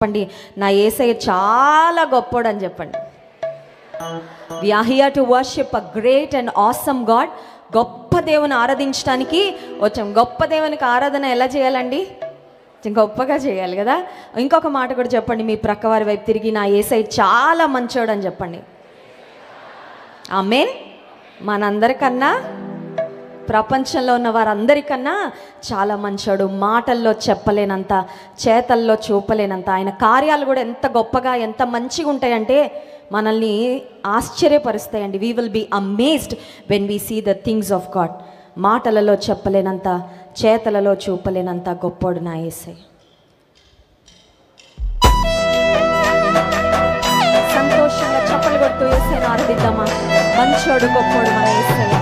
చెప్పండి, నా యేసయ్య చాలా గొప్పోడు అని చెప్పండి. We are here to worship a great and awesome God. గొప్ప దేవుని ఆరాధించడానికి వచ్చాం. గొప్ప దేవునికి ఆరాధన ఎలా చేయాలండి? గొప్పగా చేయాలి కదా. ఇంకొక మాట కూడా చెప్పండి, మీ ప్రక్కవారి వైపు తిరిగి, నా యేసయ్య చాలా మంచోడు అని చెప్పండి. ఆమేన్. మనందరికన్నా, ప్రపంచంలో ఉన్న వారందరికన్నా చాలా మంచోడు. మాటల్లో చెప్పలేనంత, చేతల్లో చూపలేనంత ఆయన కార్యాలు కూడా ఎంత గొప్పగా, ఎంత మంచిగా ఉంటాయంటే మనల్ని ఆశ్చర్యపరుస్తాయండి. We will be amazed when we see the things of God. మాటలలో చెప్పలేనంత, చేతలలో చూపలేనంత గొప్పోడు నా యేసయ్య. సంతోషంగా చప్పలు కొడుతూ యేసయ్యను ఆరాధిద్దామా? మంచోడు, గొప్పోడు మన యేసయ్య.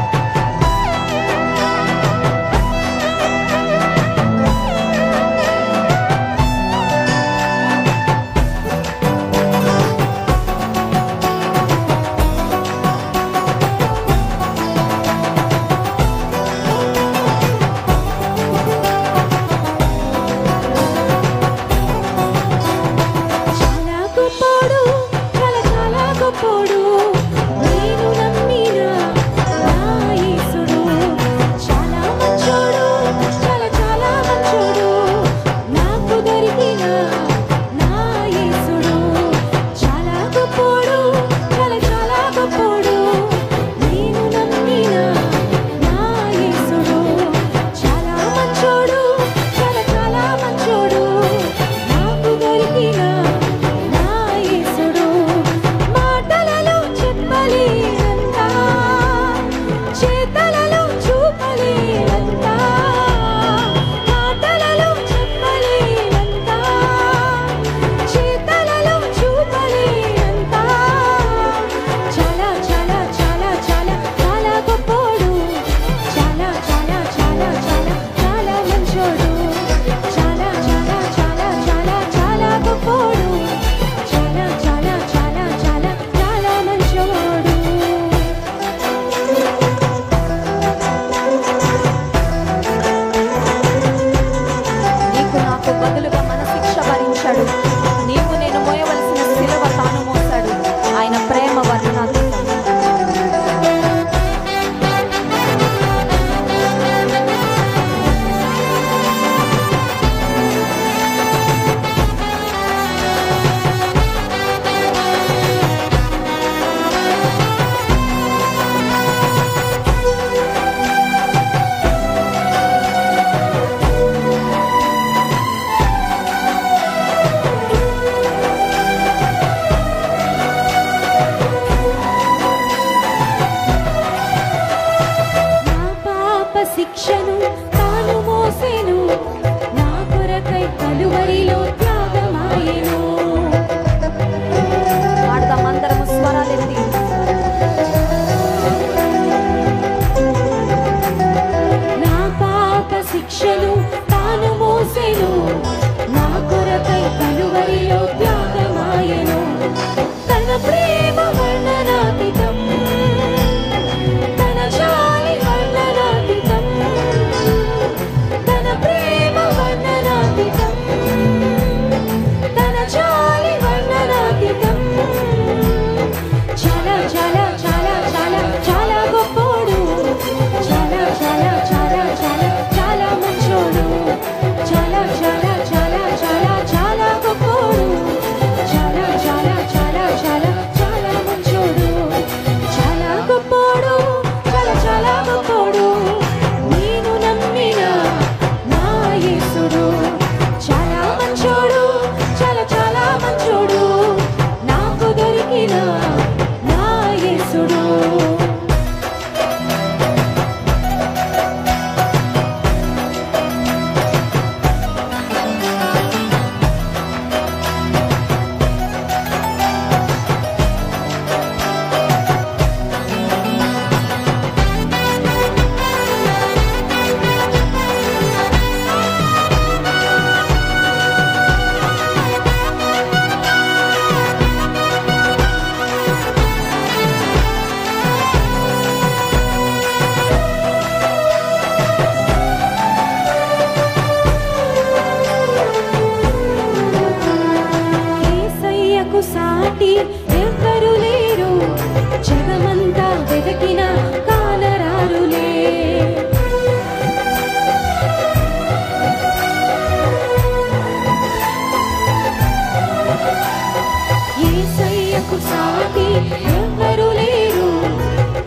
ఎవ్వరు లేరు,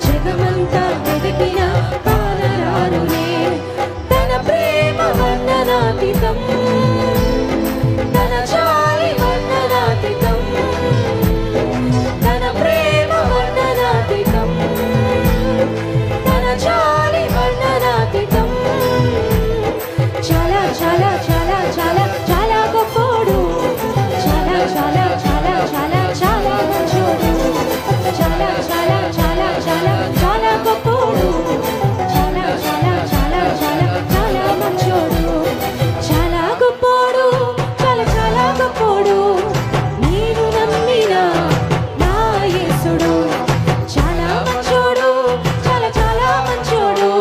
జగమంతా వెతికిన కానరారులే. తన ప్రేమ వర్ణనాతీతం, తన జాలి వర్ణనాతీతం, తన ప్రేమ వర్ణనాతీతం, తన జాలి వర్ణనాతీతం. చాలా చాలా చాలా చాలా చాలా గొప్పోడు, చాలా చాలా చాలా చాలా చాలా మంచోడు, చాలా చాలా చాలా చాలా చాలా గొప్పోడు, చాలా చాలా చాలా చాలా చాలా మంచోడు, చాలా గొప్పోడు, చాలా చాలా గొప్పోడు. నేను నమ్మిన నా యేసుడు చాలా మంచోడు, చాలా చాలా మంచోడు.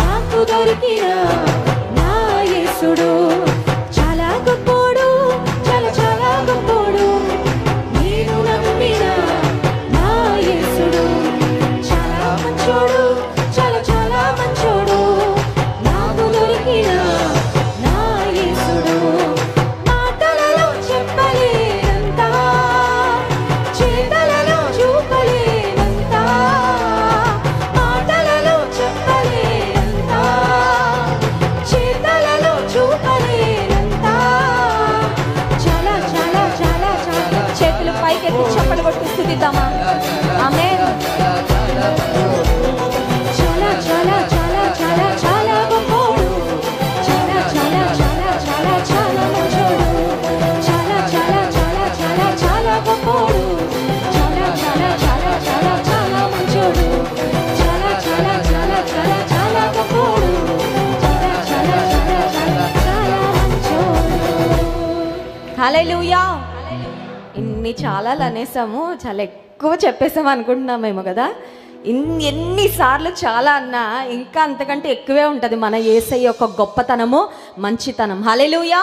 నాకు దొరికిన నా యేసుడు చాలా గొప్పోడు, చాలా చాలా గొప్పోడు. నేను నమ్మిన నా యేసుడు చాలా మంచోడు, చాలా చాలా మంచోడు. నాకు దొరికిన నా యేసుడు మాటలలో చెప్పలేనంత, చేతలలో చూపలేనంత, మాటలలో చెప్పలేనంత, చేతలలో చూపలేనంత. చాలా చాలా చాలా చాలా చేతులు పైకెత్తి చప్పట్లు కొట్టి స్తుతిద్దామా? ఆమేన్. చాలా చాలా చాలా చాలా చాలా గొప్పోడు, చాలా చాలా చాలా చాలా చాలా మంచోడు, చాలా చాలా చాలా చాలా చాలా గొప్పోడు, చాలా చాలా చాలా చాలా చాలా మంచోడు, చాలా చాలా చాలా చాలా చాలా గొప్పోడు, చాలా చాలా చాలా చాలా చాలా మంచోడు. హల్లెలూయా. ఇన్ని చాలా అనేసాము, చాలా ఎక్కువ చెప్పేసాము అనుకుంటున్నామేమో కదా. ఎన్నిసార్లు చాలా అన్నా ఇంకా అంతకంటే ఎక్కువే ఉంటుంది మన యేసయ్య యొక్క గొప్పతనము, మంచితనం. హల్లెలూయా.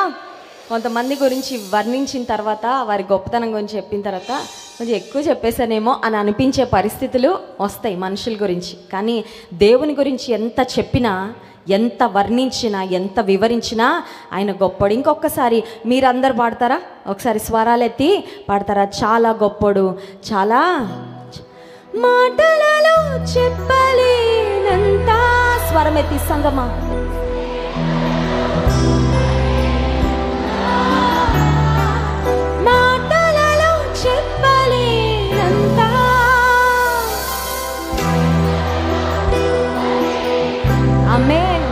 కొంతమంది గురించి వర్ణించిన తర్వాత, వారి గొప్పతనం గురించి చెప్పిన తర్వాత కొంచెం ఎక్కువ చెప్పేసానేమో అని అనిపించే పరిస్థితులు వస్తాయి మనుషుల గురించి. కానీ దేవుని గురించి ఎంత చెప్పినా, ఎంత వర్ణించినా, ఎంత వివరించినా ఆయన గొప్పడు. ఇంకొకసారి మీరందరు పాడతారా? ఒకసారి స్వరాలెత్తి పాడతారా? చాలా గొప్పడు, చాలా మాటలలో చెప్పలేనంత. స్వరం ఎత్తి సంగమా. మాటలలో చెప్పలేనంత, ఆమేన్.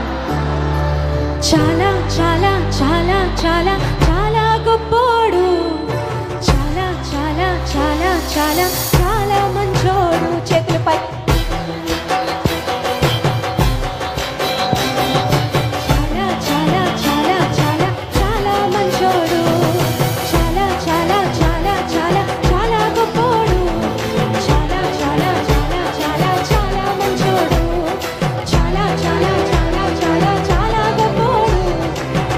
చాలా చాలా చాలా చాలా చాలా గొప్పోడు, చాలా చాలా చాలా చాలా చాలా మంచోడు. చేతులపై చాలా చాలా చాలా చాలా చాలా మంచోడు, చాలా చాలా చాలా చాలా చాలా గొప్పోడు, చాలా చాలా చాలా చాలా చాలా మంచోడు, చాలా చాలా చాలా చాలా చాలా గొప్పోడు,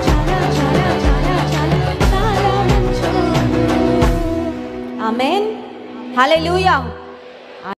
చాలా చాలా చాలా చాలా చాలా మంచోడు. ఆమేన్. హల్లెలూయా.